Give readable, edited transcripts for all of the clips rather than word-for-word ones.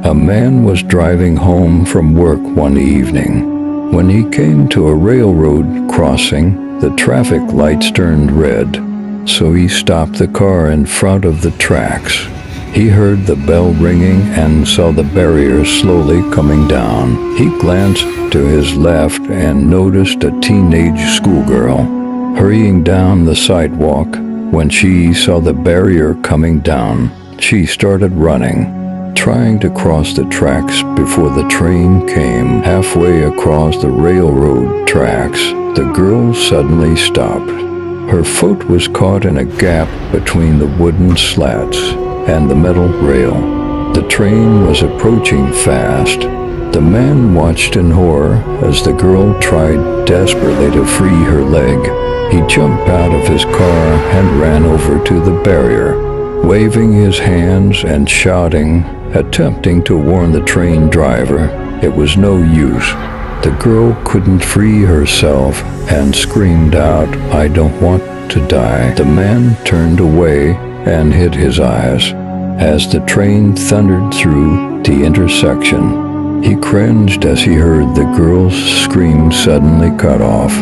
A man was driving home from work one evening. When he came to a railroad crossing, the traffic lights turned red, so he stopped the car in front of the tracks. He heard the bell ringing and saw the barrier slowly coming down. He glanced to his left and noticed a teenage schoolgirl hurrying down the sidewalk. When she saw the barrier coming down, she started running, trying to cross the tracks before the train came. Halfway across the railroad tracks, the girl suddenly stopped. Her foot was caught in a gap between the wooden slats and the metal rail. The train was approaching fast. The man watched in horror as the girl tried desperately to free her leg. He jumped out of his car and ran over to the barrier, waving his hands and shouting, attempting to warn the train driver. It was no use. The girl couldn't free herself and screamed out, "I don't want to die." The man turned away and hid his eyes as the train thundered through the intersection. He cringed as he heard the girl's scream suddenly cut off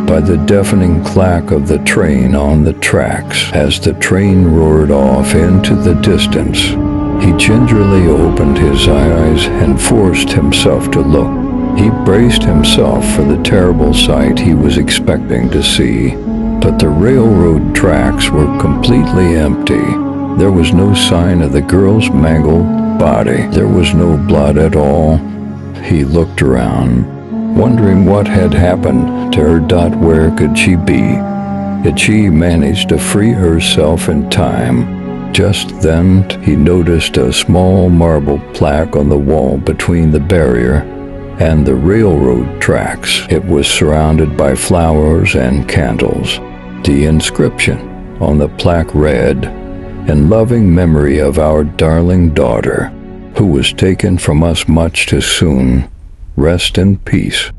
by the deafening clack of the train on the tracks. As the train roared off into the distance, he gingerly opened his eyes and forced himself to look. He braced himself for the terrible sight he was expecting to see. But the railroad tracks were completely empty. There was no sign of the girl's mangled body. There was no blood at all. He looked around, wondering what had happened to her. Where could she be? Had she managed to free herself in time? Just then, he noticed a small marble plaque on the wall between the barrier and the railroad tracks. It was surrounded by flowers and candles. The inscription on the plaque read, "In loving memory of our darling daughter, who was taken from us much too soon, rest in peace."